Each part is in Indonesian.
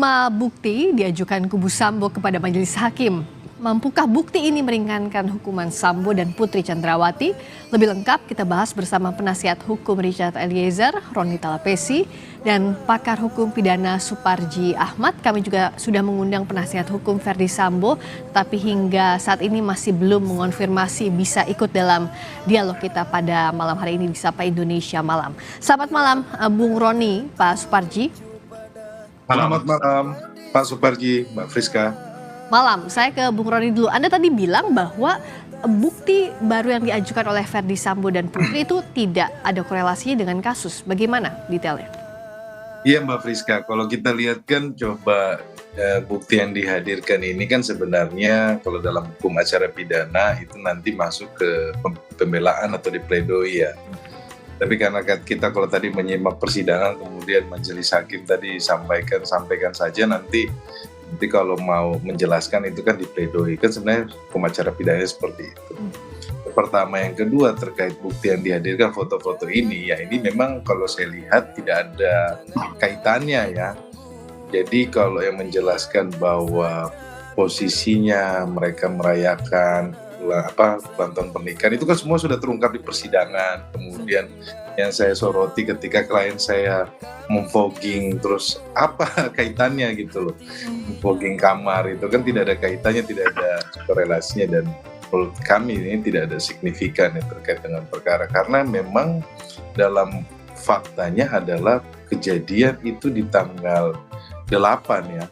5 bukti diajukan kubu Sambo kepada majelis hakim. Mampukah bukti ini meringankan hukuman Sambo dan Putri Chandrawati? Lebih lengkap kita bahas bersama penasihat hukum Richard Eliezer, Roni Talapesi, dan pakar hukum pidana Suparji Ahmad. Kami juga sudah mengundang penasihat hukum Verdi Sambo, tapi hingga saat ini masih belum mengonfirmasi bisa ikut dalam dialog kita pada malam hari ini di Sapa Indonesia Malam. Selamat malam Bung Roni, Pak Suparji. Selamat malam Pak Suparji, Mbak Friska. Malam, saya ke Bung Roni dulu. Anda tadi bilang bahwa bukti baru yang diajukan oleh Verdi Sambo dan Putri itu tidak ada korelasinya dengan kasus. Bagaimana detailnya? Iya Mbak Friska, kalau kita lihat kan coba bukti yang dihadirkan ini kan sebenarnya kalau dalam hukum acara pidana itu nanti masuk ke pembelaan atau di pledoi ya. Tapi karena kita kalau tadi menyimak persidangan kemudian majelis hakim tadi sampaikan saja nanti kalau mau menjelaskan itu kan di pledoi, kan sebenarnya hukum acara pidana seperti itu. Pertama, yang kedua terkait bukti yang dihadirkan foto-foto ini, ya ini memang kalau saya lihat tidak ada kaitannya ya. Jadi kalau yang menjelaskan bahwa posisinya mereka merayakan ulang tahun pernikahan itu kan semua sudah terungkap di persidangan. Kemudian yang saya soroti ketika klien saya memfogging, terus apa kaitannya gitu loh, memfogging kamar itu kan tidak ada kaitannya, tidak ada korelasinya, dan menurut kami ini tidak ada signifikan ya terkait dengan perkara, karena memang dalam faktanya adalah kejadian itu di tanggal 8 ya,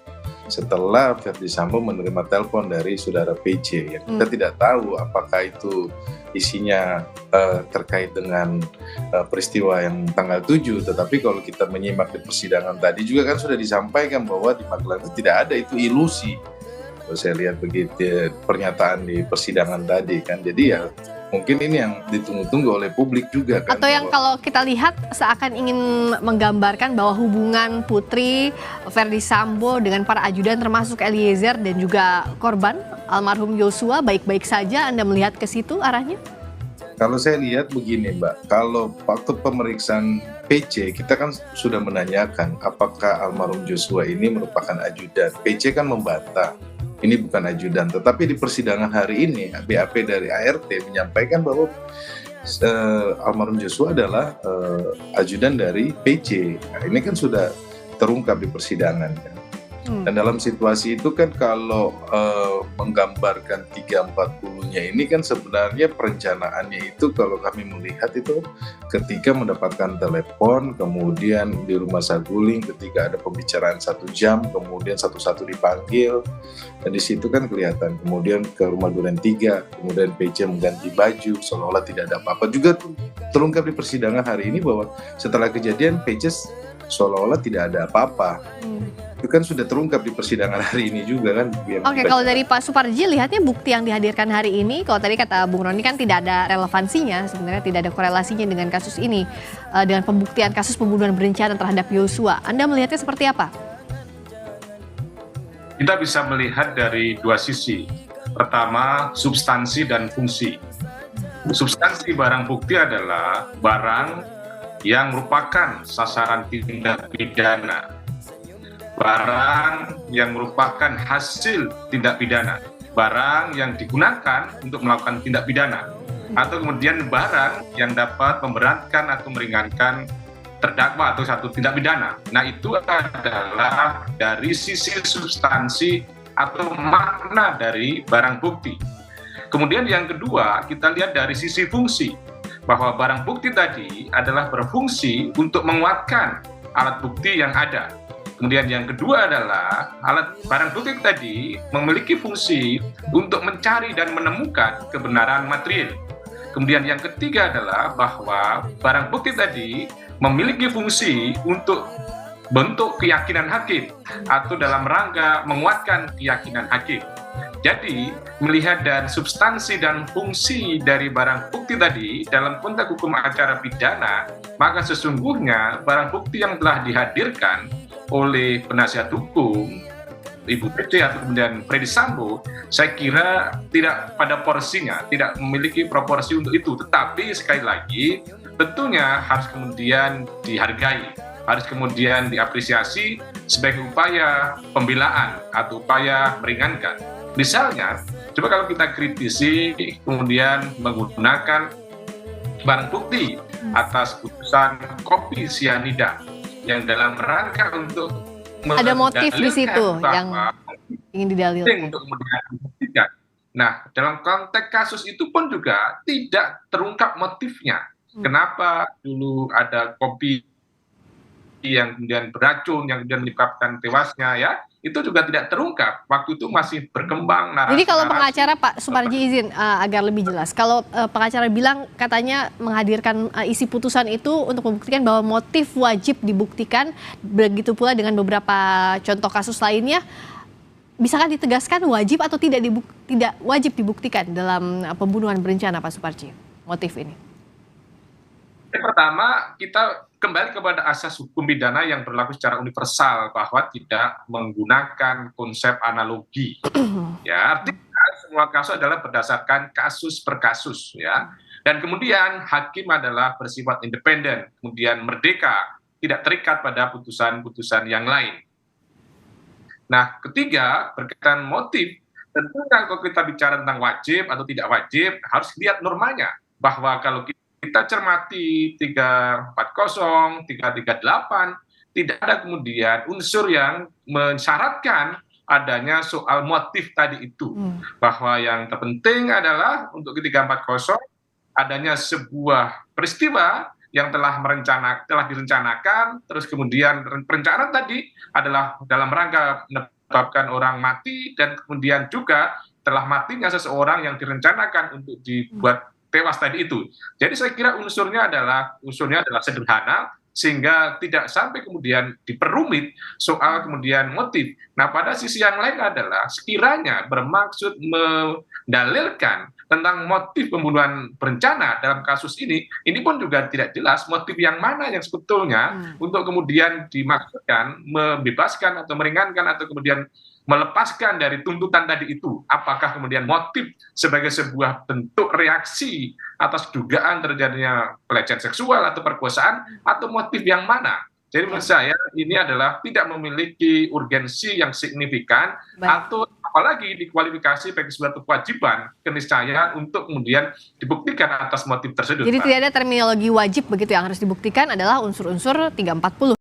setelah Verdi Sambo menerima telepon dari saudara PC. Yang kita tidak tahu apakah itu isinya terkait dengan peristiwa yang tanggal 7, tetapi kalau kita menyimak di persidangan tadi juga kan sudah disampaikan bahwa di Magelang itu tidak ada, itu ilusi. Kalau saya lihat begitu pernyataan di persidangan tadi kan, jadi ya mungkin ini yang ditunggu-tunggu oleh publik juga kan. Atau yang kalau kita lihat seakan ingin menggambarkan bahwa hubungan Putri, Verdi Sambo dengan para ajudan termasuk Eliezer dan juga korban almarhum Yosua baik-baik saja, Anda melihat ke situ arahnya? Kalau saya lihat begini Mbak, kalau waktu pemeriksaan PC kita kan sudah menanyakan apakah almarhum Joshua ini merupakan ajudan. PC kan membantah ini bukan ajudan, tetapi di persidangan hari ini BAP dari ART menyampaikan bahwa almarhum Joshua adalah ajudan dari PC. Nah, ini kan sudah terungkap di persidangan kan. Dan dalam situasi itu kan kalau menggambarkan 340-nya ini kan sebenarnya perencanaannya itu kalau kami melihat itu ketika mendapatkan telepon, kemudian di rumah Saguling ketika ada pembicaraan 1 jam, kemudian satu-satu dipanggil, dan di situ kan kelihatan, kemudian ke rumah Duren 3, kemudian PC mengganti baju seolah-olah tidak ada apa-apa, juga terungkap di persidangan hari ini bahwa setelah kejadian PC seolah-olah tidak ada apa-apa. Itu kan sudah terungkap di persidangan hari ini juga kan. Oke, kalau dari Pak Suparji lihatnya bukti yang dihadirkan hari ini, kalau tadi kata Bung Roni kan tidak ada relevansinya, sebenarnya tidak ada korelasinya dengan kasus ini, dengan pembuktian kasus pembunuhan berencana terhadap Yosua. Anda melihatnya seperti apa? Kita bisa melihat dari dua sisi. Pertama, substansi dan fungsi. Substansi barang bukti adalah barang yang merupakan sasaran tindak pidana, barang yang merupakan hasil tindak pidana, barang yang digunakan untuk melakukan tindak pidana, atau kemudian barang yang dapat memberatkan atau meringankan terdakwa atau satu tindak pidana. Nah, itu adalah dari sisi substansi atau makna dari barang bukti. Kemudian yang kedua, kita lihat dari sisi fungsi, bahwa barang bukti tadi adalah berfungsi untuk menguatkan alat bukti yang ada. Kemudian yang kedua adalah barang bukti tadi memiliki fungsi untuk mencari dan menemukan kebenaran material. Kemudian yang ketiga adalah bahwa barang bukti tadi memiliki fungsi untuk bentuk keyakinan hakim atau dalam rangka menguatkan keyakinan hakim. Jadi, melihat dari substansi dan fungsi dari barang bukti tadi dalam konteks hukum acara pidana, maka sesungguhnya barang bukti yang telah dihadirkan oleh penasihat hukum Ibu PC atau kemudian Verdi Sambo, saya kira tidak pada porsinya, tidak memiliki proporsi untuk itu. Tetapi sekali lagi, tentunya harus kemudian dihargai, harus kemudian diapresiasi sebagai upaya pembelaan atau upaya meringankan. Misalnya, coba kalau kita kritisi kemudian menggunakan barang bukti atas putusan kopi sianida yang dalam rangka untuk Ada motif di situ yang ingin didalilkan. untuk kemudian dibuktikan. Nah, dalam konteks kasus itu pun juga tidak terungkap motifnya. Kenapa dulu ada kopi yang kemudian beracun, yang kemudian menyebabkan tewasnya, ya itu juga tidak terungkap. Waktu itu masih berkembang narasi. Jadi kalau pengacara, Pak Suparji izin agar lebih jelas, kalau pengacara bilang katanya menghadirkan isi putusan itu untuk membuktikan bahwa motif wajib dibuktikan, begitu pula dengan beberapa contoh kasus lainnya, bisakah ditegaskan wajib atau tidak wajib dibuktikan dalam pembunuhan berencana, Pak Suparji, motif ini? Yang pertama, kita kembali kepada asas hukum pidana yang berlaku secara universal, bahwa tidak menggunakan konsep analogi. Ya, artinya semua kasus adalah berdasarkan kasus per kasus, ya. Dan kemudian hakim adalah bersifat independen, kemudian merdeka, tidak terikat pada putusan-putusan yang lain. Nah, ketiga, berkaitan motif, tentunya kalau kita bicara tentang wajib atau tidak wajib, harus lihat normanya. Bahwa kalau kita cermati 340, 338, tidak ada kemudian unsur yang mensyaratkan adanya soal motif tadi itu. Bahwa yang terpenting adalah untuk 340 adanya sebuah peristiwa yang telah direncanakan, terus kemudian perencanaan tadi adalah dalam rangka menyebabkan orang mati, dan kemudian juga telah matinya seseorang yang direncanakan untuk dibuat tewas tadi itu. Jadi saya kira unsurnya adalah sederhana, sehingga tidak sampai kemudian diperumit soal kemudian motif. Nah, pada sisi yang lain adalah sekiranya bermaksud mendalilkan tentang motif pembunuhan berencana dalam kasus ini pun juga tidak jelas motif yang mana yang sebetulnya untuk kemudian dimaksudkan membebaskan atau meringankan atau kemudian melepaskan dari tuntutan tadi itu. Apakah kemudian motif sebagai sebuah bentuk reaksi atas dugaan terjadinya pelecehan seksual atau perkosaan, atau motif yang mana? Jadi menurut saya ini adalah tidak memiliki urgensi yang signifikan. Atau apalagi dikualifikasi bagi sebuah kewajiban keniscayaan untuk kemudian dibuktikan atas motif tersebut. Jadi tidak ada terminologi wajib begitu, yang harus dibuktikan adalah unsur-unsur 340